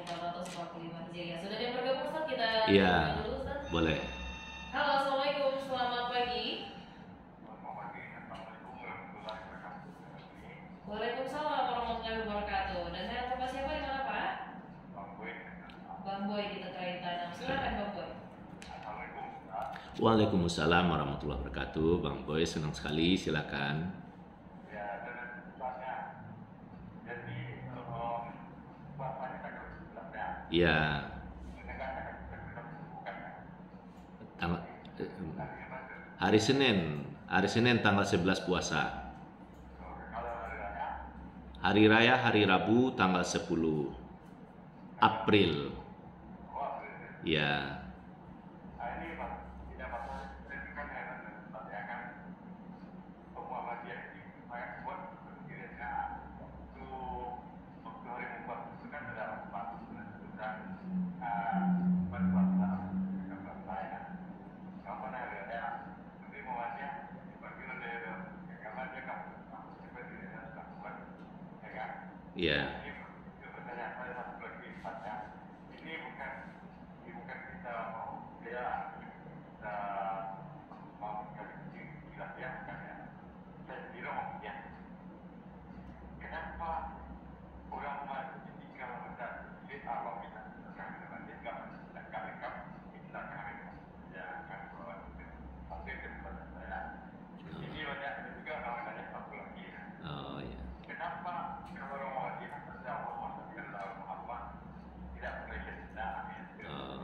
1445 Hijriah. Sudah ada yang bergabung Ustaz? Kita Iya, dulu Ustaz. boleh. Halo, Assalamualaikum, selamat pagi. Waalaikumsalam warahmatullahi wabarakatuh. Dan saya Bapak siapa di mana Pak? Bang Boy di terkait tanam. Silakan Bang Boy. Waalaikumsalam warahmatullahi wabarakatuh. Bang Boy, senang sekali, silakan. Ya, tanggal, hari Senin tanggal 11 puasa. Hari Raya hari Rabu tanggal 10 April. Ya. Ya. Oh ya. Oh.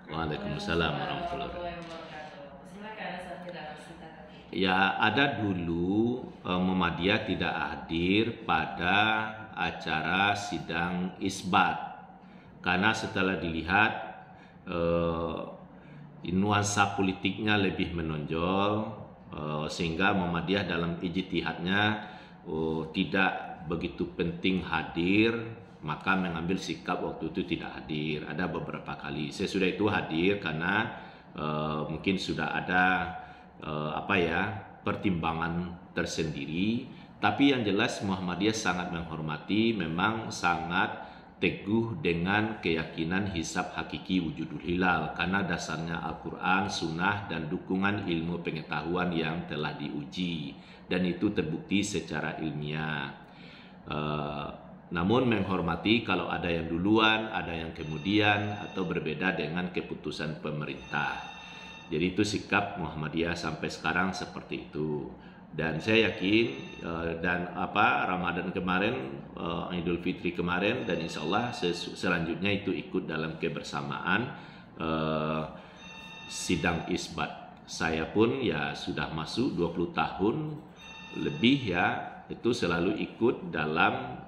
Waalaikumsalam warahmatullahi wabarakatuh. Silakan Ustaz, kita silakan. Ya, ada dulu Muhammadiyah tidak hadir pada acara sidang isbat karena setelah dilihat nuansa politiknya lebih menonjol, sehingga Muhammadiyah dalam ijtihadnya tidak begitu penting hadir, maka mengambil sikap waktu itu tidak hadir. Ada beberapa kali. Sesudah itu hadir karena mungkin sudah ada pertimbangan tersendiri. Tapi yang jelas Muhammadiyah sangat menghormati, memang sangat teguh dengan keyakinan hisab hakiki wujudul hilal karena dasarnya Al-Quran, Sunnah, dan dukungan ilmu pengetahuan yang telah diuji, dan itu terbukti secara ilmiah. Namun menghormati kalau ada yang duluan, ada yang kemudian, atau berbeda dengan keputusan pemerintah. Jadi itu sikap Muhammadiyah sampai sekarang seperti itu. Dan saya yakin Ramadan kemarin, Idul Fitri kemarin, dan insya Allah selanjutnya itu ikut dalam kebersamaan sidang isbat. Saya pun ya sudah masuk 20 tahun lebih ya, itu selalu ikut dalam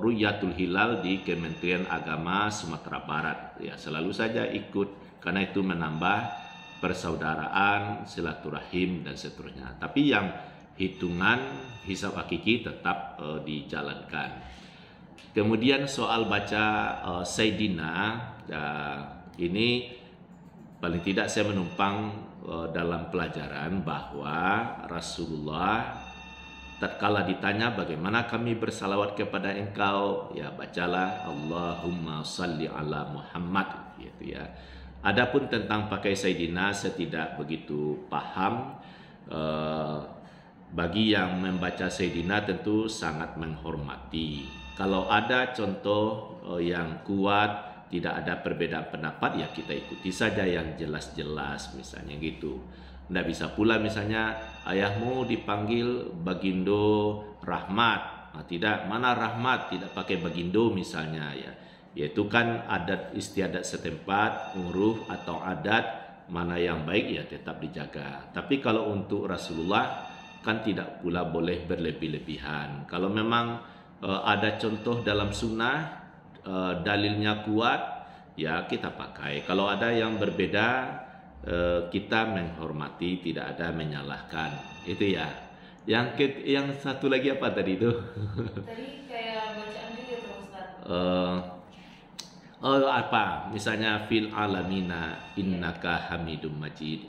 Ru'yatul Hilal di Kementerian Agama Sumatera Barat. Ya, selalu saja ikut karena itu menambah persaudaraan, silaturahim, dan seterusnya. Tapi yang hitungan hisab hakiki tetap dijalankan. Kemudian soal baca Sayyidina, ini paling tidak saya menumpang dalam pelajaran bahwa Rasulullah tatkala ditanya bagaimana kami bersalawat kepada engkau, ya bacalah Allahumma salli ala Muhammad, gitu ya. Adapun tentang pakai Sayyidina saya tidak begitu paham. Bagi yang membaca Sayyidina tentu sangat menghormati. Kalau ada contoh yang kuat, tidak ada perbedaan pendapat, ya kita ikuti saja yang jelas-jelas, misalnya gitu. Tidak bisa pula misalnya ayahmu dipanggil Bagindo Rahmat, nah, tidak, mana Rahmat, tidak pakai Bagindo misalnya, ya. Yaitu kan adat istiadat setempat, uruf atau adat, mana yang baik ya tetap dijaga. Tapi kalau untuk Rasulullah kan tidak pula boleh berlebih-lebihan. Kalau memang ada contoh dalam sunnah, dalilnya kuat, ya kita pakai. Kalau ada yang berbeda, kita menghormati, tidak ada menyalahkan. Itu ya. yang satu lagi apa tadi itu? Tadi kayak bacaan juga tuh Ustaz. Apa? Misalnya fil alamina innaka hamidum majid.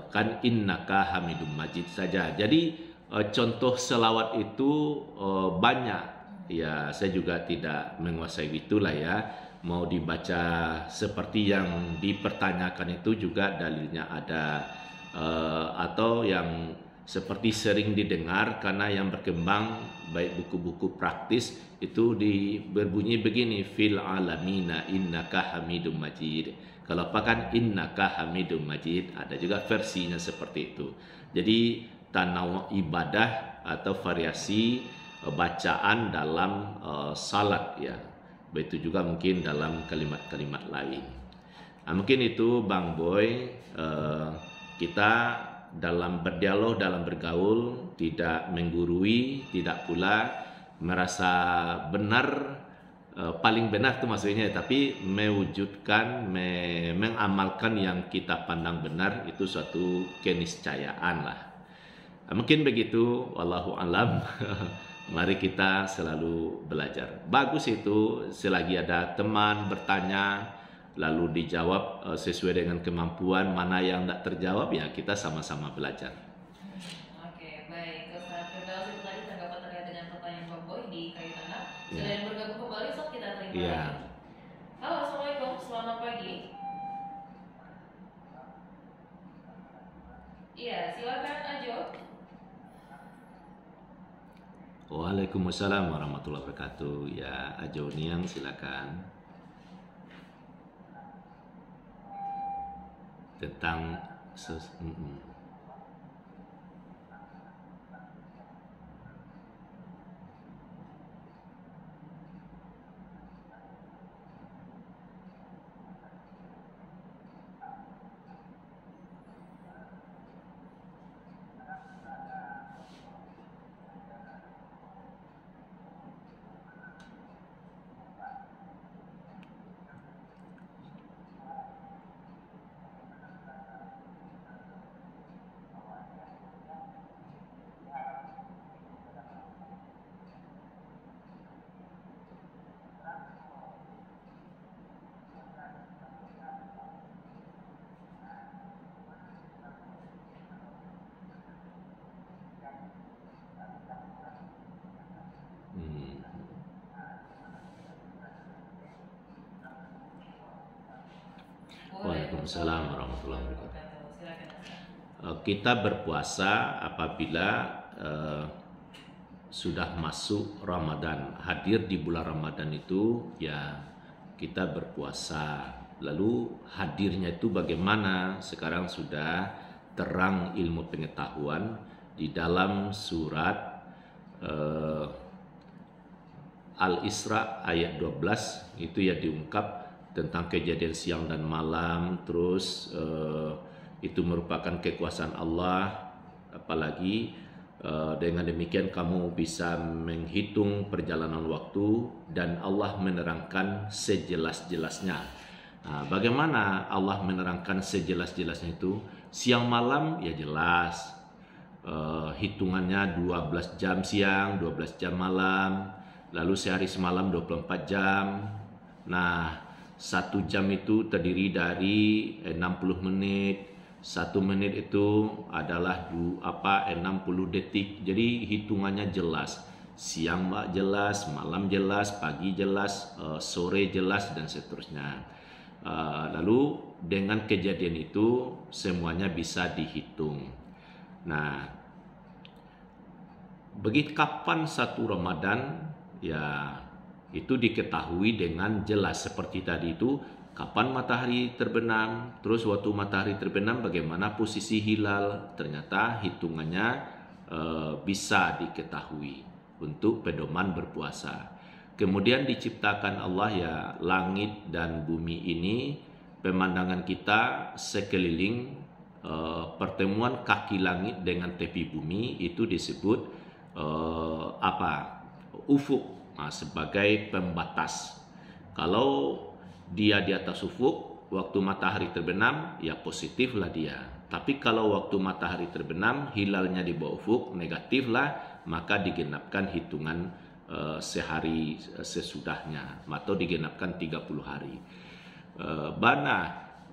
Kan innaka hamidum majid saja. Jadi contoh selawat itu banyak. Ya, saya juga tidak menguasai itulah ya. Mau dibaca seperti yang dipertanyakan itu juga dalilnya ada, atau yang seperti sering didengar karena yang berkembang baik buku-buku praktis itu berbunyi begini, fil alamina innaka hamidum majid. Kalau apa kan innaka hamidum majid, ada juga versinya seperti itu. Jadi tanaw ibadah atau variasi bacaan dalam salat ya. Begitu juga mungkin dalam kalimat-kalimat lain. Nah, mungkin itu Bang Boy, kita dalam berdialog, dalam bergaul, tidak menggurui, tidak pula merasa benar, paling benar itu maksudnya, tapi mewujudkan, mengamalkan yang kita pandang benar, itu suatu keniscayaan lah. Mungkin begitu, wallahu alam. Mari kita selalu belajar. Bagus itu, selagi ada teman bertanya, lalu dijawab sesuai dengan kemampuan, mana yang tidak terjawab ya kita sama-sama belajar. Oke, baik. Ustaz Firdaus itu tadi tanggapan terkait dengan pertanyaan Bang Boy di Kaitanah. Ya. Sudah bergabung kembali, Ustaz, kita terima Ya. lagi. Halo, Assalamualaikum, selamat pagi. Iya, silakan Ajo. Waalaikumsalam warahmatullahi wabarakatuh. Ya, Ajo Niang silakan. Tentang Waalaikumsalam warahmatullahi wabarakatuh. Silakan, Ustaz. Kita berpuasa apabila sudah masuk Ramadan, hadir di bulan Ramadan itu ya kita berpuasa. Lalu hadirnya itu bagaimana? Sekarang sudah terang ilmu pengetahuan di dalam surat Al-Isra ayat 12 itu ya diungkap tentang kejadian siang dan malam, terus itu merupakan kekuasaan Allah, apalagi dengan demikian kamu bisa menghitung perjalanan waktu dan Allah menerangkan sejelas-jelasnya. Nah, bagaimana Allah menerangkan sejelas-jelasnya itu? Siang malam ya jelas, hitungannya 12 jam siang, 12 jam malam, lalu sehari semalam 24 jam. Nah, 1 jam itu terdiri dari 60 menit. 1 menit itu adalah 60 detik. Jadi hitungannya jelas. Siang jelas, malam jelas, pagi jelas, sore jelas dan seterusnya. Lalu dengan kejadian itu semuanya bisa dihitung. Nah, begitu kapan 1 Ramadan ya itu diketahui dengan jelas seperti tadi itu, kapan matahari terbenam, terus waktu matahari terbenam bagaimana posisi hilal, ternyata hitungannya bisa diketahui untuk pedoman berpuasa. Kemudian diciptakan Allah ya langit dan bumi ini, pemandangan kita sekeliling, pertemuan kaki langit dengan tepi bumi itu disebut ufuk, sebagai pembatas. Kalau dia di atas ufuk waktu matahari terbenam ya positiflah dia. Tapi kalau waktu matahari terbenam, hilalnya di bawah ufuk, negatif lah, maka digenapkan hitungan sehari sesudahnya, atau digenapkan 30 hari.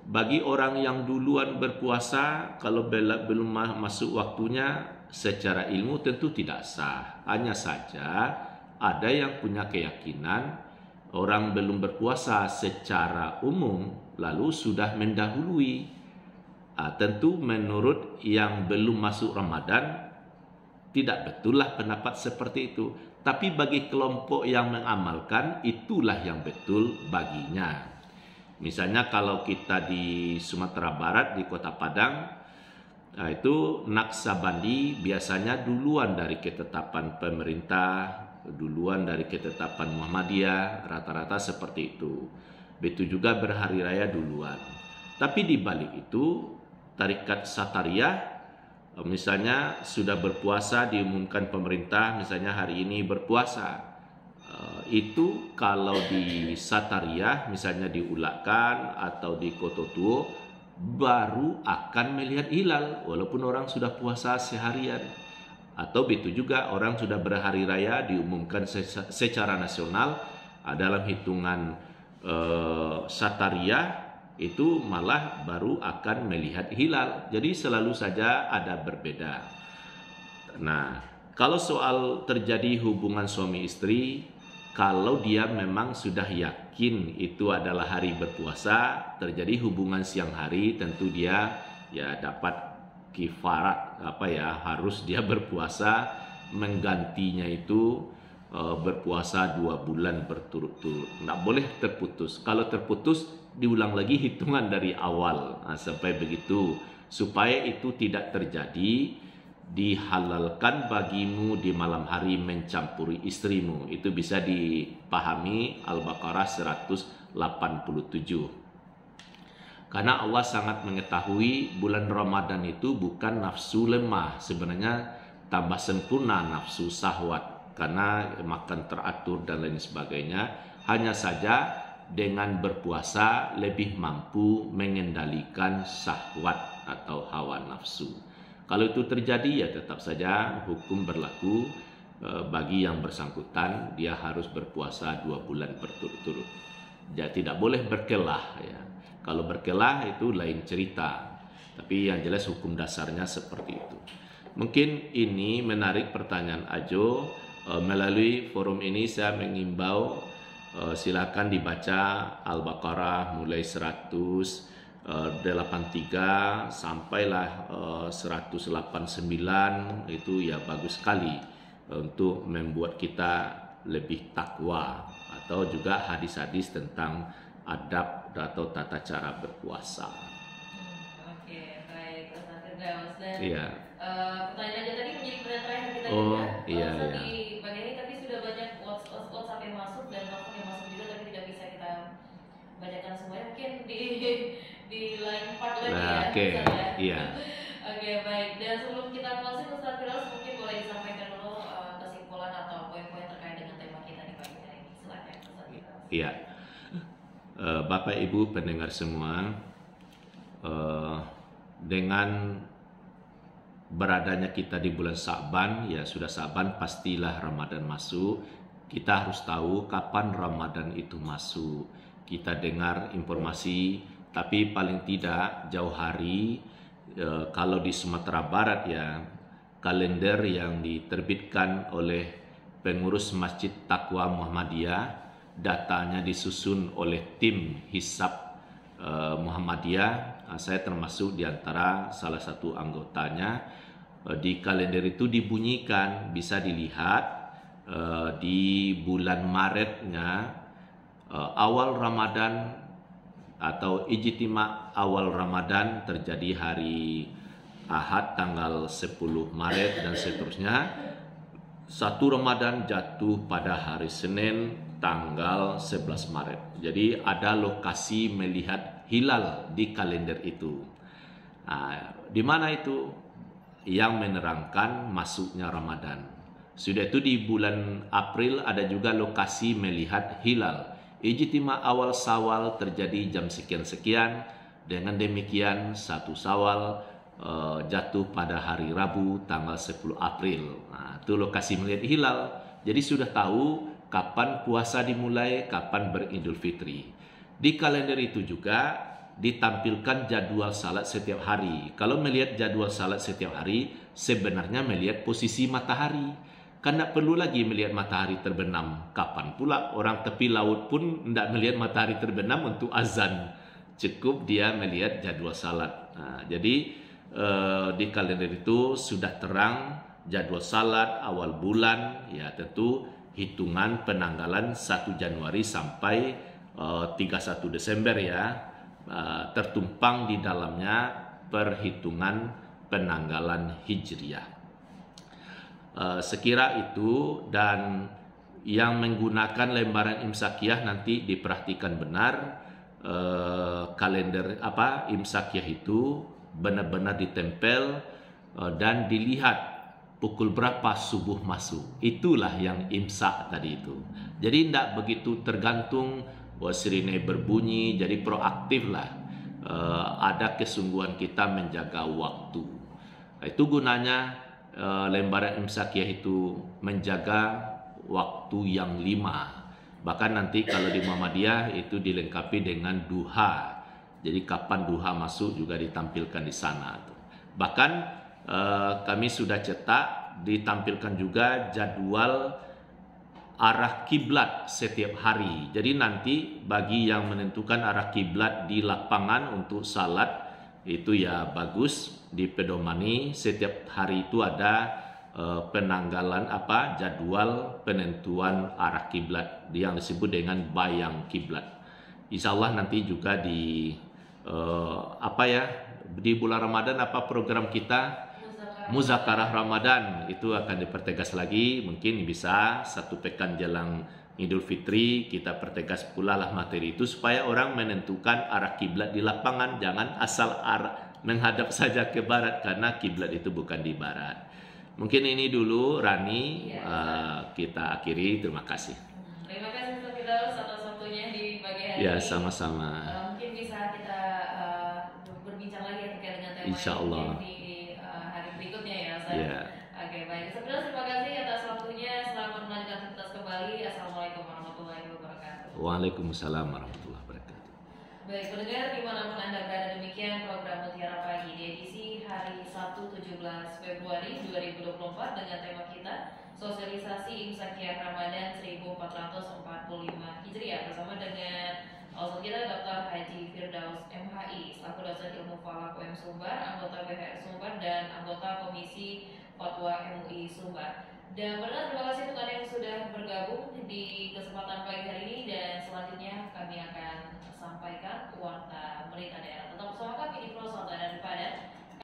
Bagi orang yang duluan berpuasa, kalau belum masuk waktunya, secara ilmu tentu tidak sah. Hanya saja ada yang punya keyakinan orang belum berpuasa secara umum lalu sudah mendahului. Tentu menurut yang belum masuk Ramadan tidak betul lah pendapat seperti itu. Tapi bagi kelompok yang mengamalkan, itulah yang betul baginya. Misalnya kalau kita di Sumatera Barat, di Kota Padang, itu Naksabandi biasanya duluan dari ketetapan pemerintah, duluan dari ketetapan Muhammadiyah, rata-rata seperti itu. Begitu juga berhari raya duluan. Tapi di balik itu, Tarikat Satariyah misalnya sudah berpuasa, diumumkan pemerintah misalnya hari ini berpuasa, itu kalau di Satariyah misalnya di Ulakan atau di Kototuo baru akan melihat hilal walaupun orang sudah puasa seharian. Atau begitu juga orang sudah berhari raya diumumkan secara nasional, dalam hitungan Satariyah itu malah baru akan melihat hilal. Jadi selalu saja ada berbeda. Nah, kalau soal terjadi hubungan suami istri, kalau dia memang sudah yakin itu adalah hari berpuasa, terjadi hubungan siang hari, tentu dia ya dapat kifarat, harus dia berpuasa, menggantinya itu berpuasa 2 bulan berturut-turut. Nggak boleh terputus. Kalau terputus, diulang lagi hitungan dari awal sampai begitu, supaya itu tidak terjadi. Dihalalkan bagimu di malam hari mencampuri istrimu. Itu bisa dipahami Al-Baqarah 187. Karena Allah sangat mengetahui bulan Ramadan itu bukan nafsu lemah, sebenarnya tambah sempurna nafsu sahwat karena makan teratur dan lain sebagainya. Hanya saja dengan berpuasa lebih mampu mengendalikan syahwat atau hawa nafsu. Kalau itu terjadi, ya tetap saja hukum berlaku bagi yang bersangkutan, dia harus berpuasa 2 bulan berturut-turut. Jadi tidak boleh berkelah ya. Kalau berkelah itu lain cerita. Tapi yang jelas hukum dasarnya seperti itu. Mungkin ini menarik pertanyaan Ajo. Melalui forum ini saya mengimbau, silakan dibaca Al-Baqarah mulai 183 sampailah 189. Itu ya bagus sekali untuk membuat kita lebih takwa, atau juga hadis-hadis tentang adab atau tata cara berpuasa. Oke, baik, Ustaz Firdaus. Dan Iya. pertanyaan aja tadi menjadi pertanyaan terakhir kita Oh, juga. iya, Ustaz, iya. di pagi ini tapi sudah banyak WhatsApp yang masuk dan telepon yang masuk juga, tapi tidak bisa kita bacakan semuanya. Mungkin di lain part lagi Nah, ya. oke, Ustaz, ya. iya. Oke, baik. Dan sebelum kita closing, Ustaz Firdaus mungkin boleh disampaikan dulu kesimpulan atau poin-poin terkait dengan tema kita di pagi hari ini. Silakan, Ustaz Firdaus. Iya. Bapak Ibu pendengar semua, dengan beradanya kita di bulan Sa'ban, ya sudah Sa'ban pastilah Ramadan masuk. Kita harus tahu kapan Ramadan itu masuk. Kita dengar informasi, tapi paling tidak jauh hari, kalau di Sumatera Barat ya, kalender yang diterbitkan oleh pengurus Masjid Taqwa Muhammadiyah, datanya disusun oleh tim hisab Muhammadiyah. Saya termasuk di antara salah satu anggotanya. Di kalender itu dibunyikan, bisa dilihat di bulan Maretnya, awal Ramadan atau ijtima awal Ramadan terjadi hari Ahad tanggal 10 Maret dan seterusnya. 1 Ramadan jatuh pada hari Senin tanggal 11 Maret. Jadi ada lokasi melihat hilal di kalender itu. Di mana itu? Yang menerangkan masuknya Ramadan. Sudah itu di bulan April ada juga lokasi melihat hilal. Ijtima awal Syawal terjadi jam sekian-sekian. Dengan demikian 1 Syawal jatuh pada hari Rabu tanggal 10 April. Nah, itu lokasi melihat hilal. Jadi sudah tahu kapan puasa dimulai, kapan beridul fitri. Di kalender itu juga ditampilkan jadwal salat setiap hari. Kalau melihat jadwal salat setiap hari, sebenarnya melihat posisi matahari. Kan tidak perlu lagi melihat matahari terbenam. Kapan pula orang tepi laut pun tidak melihat matahari terbenam untuk azan. Cukup dia melihat jadwal salat. Nah, jadi di kalender itu sudah terang jadwal salat awal bulan, ya tentu hitungan penanggalan 1 Januari sampai 31 Desember ya, tertumpang di dalamnya perhitungan penanggalan Hijriah. Sekira itu, dan yang menggunakan lembaran imsakiyah nanti diperhatikan benar, kalender imsakiyah itu benar-benar ditempel dan dilihat pukul berapa subuh masuk. Itulah yang imsak tadi itu. Jadi tidak begitu tergantung bahwa sirine berbunyi, jadi proaktif lah. Ada kesungguhan kita menjaga waktu. Itu gunanya lembaran imsakiyah itu, menjaga waktu yang 5. Bahkan nanti kalau di Muhammadiyah itu dilengkapi dengan duha. Jadi kapan duha masuk juga ditampilkan di sana. Bahkan kami sudah cetak ditampilkan juga jadwal arah kiblat setiap hari. Jadi nanti bagi yang menentukan arah kiblat di lapangan untuk salat itu ya bagus, dipedomani setiap hari itu ada penanggalan jadwal penentuan arah kiblat yang disebut dengan bayang kiblat. Insya Allah nanti juga di di bulan Ramadan program kita Muzakarah Ramadan itu akan dipertegas lagi. Mungkin bisa 1 pekan jelang Idul Fitri kita pertegas pula lah materi itu supaya orang menentukan arah kiblat di lapangan, jangan asal menghadap saja ke barat karena kiblat itu bukan di barat. Mungkin ini dulu Rani, kita akhiri. Terima kasih. Terima kasih Ustaz Firdaus atas waktunya di pagi hari Ya, ini. sama-sama. Mungkin bisa kita berbincang lagi terkait dengan tema Insya Allah. di hari berikutnya ya Ustaz. Ya. Oke, baik. Ustaz Firdaus, terima kasih atas waktunya. Selamat melanjutkan aktivitas kembali. Assalamualaikum warahmatullahi wabarakatuh. Waalaikumsalam warahmatullahi wabarakatuh. Baik, pendengar dimanapun Anda berada, demikian program Mutiara Pagi di edisi hari Sabtu 17 Februari 2024 dengan tema kita Sosialisasi Imsakiyah Ramadan 1445 Hijriah bersama dengan Ustaz kita Dr. Haji Firdaus MHI selaku dosen ilmu falak UM Sumbar, anggota BHR Sumbar dan anggota Komisi Fatwa MUI Sumbar. Dan benar terima kasih untuk Anda yang